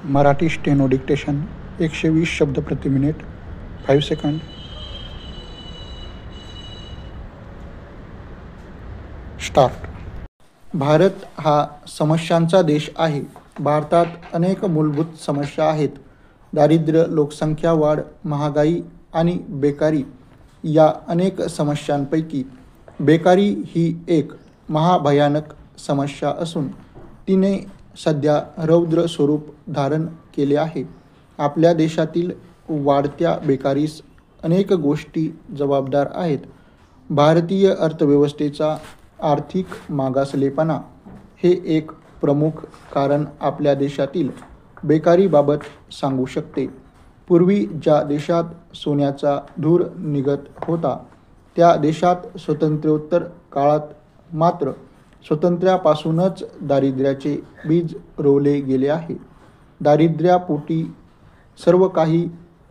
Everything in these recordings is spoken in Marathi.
मराठी स्टेनो डिक्टेशन 120 शब्द प्रति मिनिट 5 सेकंड. स्टार्ट. भारत हा समस्यांचा देश आहे. भारतात अनेक मूलभूत समस्या आहेत. दारिद्र्य, लोकसंख्या वाढ, महागाई आणि बेकारी या अनेक समस्यांपैकी बेकारी ही एक महाभयानक समस्या असून तिने सध्या रौद्र स्वरूप धारण केले आहे. आपल्या देशातील वाढत्या बेकारीस अनेक गोष्टी जबाबदार आहेत. भारतीय अर्थव्यवस्थेचा आर्थिक मागासलेपणा हे एक प्रमुख कारण आपल्या देशातील बेकारीबाबत सांगू शकते. पूर्वी ज्या देशात सोन्याचा धूर निघत होता त्या देशात स्वातंत्र्योत्तर काळात मात्र स्वातंत्र्यापासूनच दारिद्र्याचे बीज रोवले गेले आहे. दारिद्र्यापोटी सर्व काही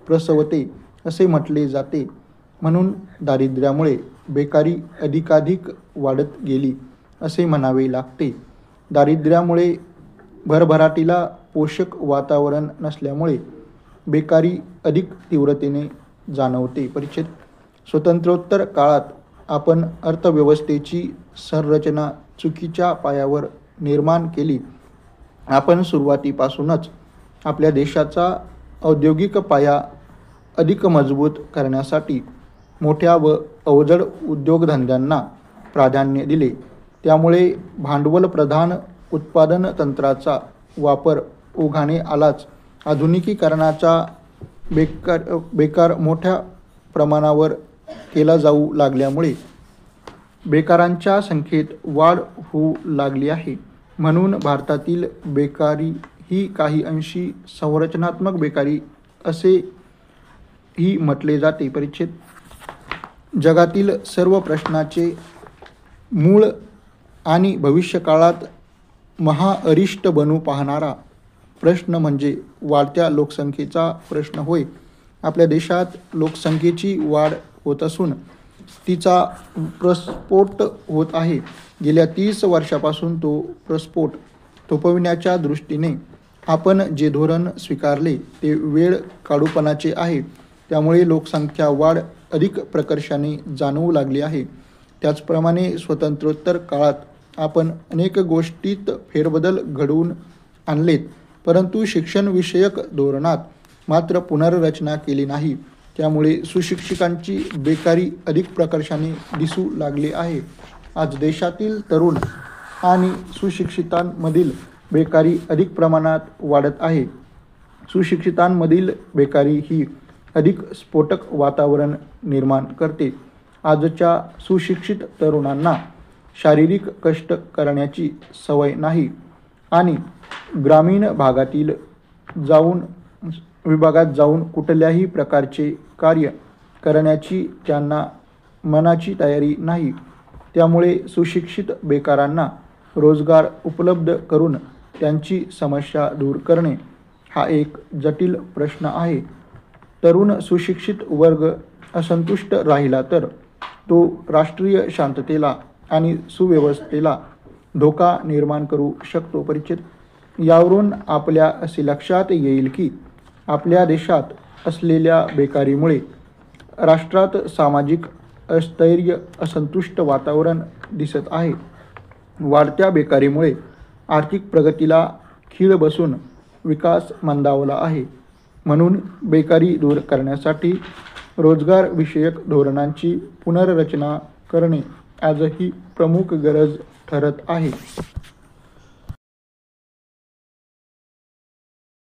प्रसवते असे म्हटले जाते. म्हणून दारिद्र्यामुळे बेकारी अधिकाधिक वाढत गेली असे म्हणावे लागते. दारिद्र्यामुळे भरभराटीला पोषक वातावरण नसल्यामुळे बेकारी अधिक तीव्रतेने जाणवते. परिच्छेद. स्वातंत्र्योत्तर काळात आपण अर्थव्यवस्थेची संरचना चुकीच्या पायावर निर्माण केली. आपण सुरुवातीपासूनच आपल्या देशाचा औद्योगिक पाया अधिक मजबूत करण्यासाठी मोठ्या व अवजड उद्योगधंद्यांना प्राधान्य दिले. त्यामुळे भांडवलप्रधान उत्पादन तंत्राचा वापर ओघाने आलाच. आधुनिकीकरणाचा बेकार मोठ्या प्रमाणावर केला जाऊ लागल्यामुळे बेकारांच्या संख्येत वाढ होऊ लागली आहे. म्हणून भारतातील बेकारी ही काही अंशी संरचनात्मक बेकारी असेही म्हटले जाते. परिच्छेद. जगातील सर्व प्रश्नाचे मूळ आणि भविष्यकाळात महाअरिष्ट बनू पाहणारा प्रश्न म्हणजे वाढत्या लोकसंख्येचा प्रश्न होय. आपल्या देशात लोकसंख्येची वाढ होत असून तिचा प्रस्फोट होत आहे. गेल्या 30 वर्षापासून तो प्रस्फोट थोपविण्याच्या दृष्टीने आपण जे धोरण स्वीकारले ते वेळ काढूपणाचे आहे. त्यामुळे लोकसंख्या वाढ अधिक प्रकर्षाने जाणवू लागली आहे. त्याचप्रमाणे स्वातंत्र्योत्तर काळात आपण अनेक गोष्टीत फेरबदल घडवून आणलेत, परंतु शिक्षणविषयक धोरणात मात्र पुनर्रचना केली नाही. त्यामुळे सुशिक्षितांची बेकारी अधिक प्रकर्षाने दिसू लागली आहे. आज देशातील तरुण आणि सुशिक्षितांमधील बेकारी अधिक प्रमाणात वाढत आहे. सुशिक्षितांमधील बेकारी ही अधिक स्फोटक वातावरण निर्माण करते. आजच्या सुशिक्षित तरुणांना शारीरिक कष्ट करण्याची सवय नाही आणि ग्रामीण विभागात जाऊन कुठल्याही प्रकारचे कार्य करण्याची त्यांना मनाची तयारी नाही. त्यामुळे सुशिक्षित बेकारांना रोजगार उपलब्ध करून त्यांची समस्या दूर करणे हा एक जटिल प्रश्न आहे. तरुण सुशिक्षित वर्ग असंतुष्ट राहिला तर तो राष्ट्रीय शांततेला आणि सुव्यवस्थेला धोका निर्माण करू शकतो. परिच्छेद. यावरून आपल्या असे लक्षात येईल की आपल्या देशात असलेल्या बेकारीमुळे राष्ट्रात सामाजिक अस्थैर्य, असंतुष्ट वातावरण दिसत आहे. वाढत्या बेकारीमुळे आर्थिक प्रगतीला खीळ बसून विकास मंदावला आहे. म्हणून बेकारी दूर करण्यासाठी रोजगारविषयक धोरणांची पुनर्रचना करणे आजही प्रमुख गरज ठरत आहे.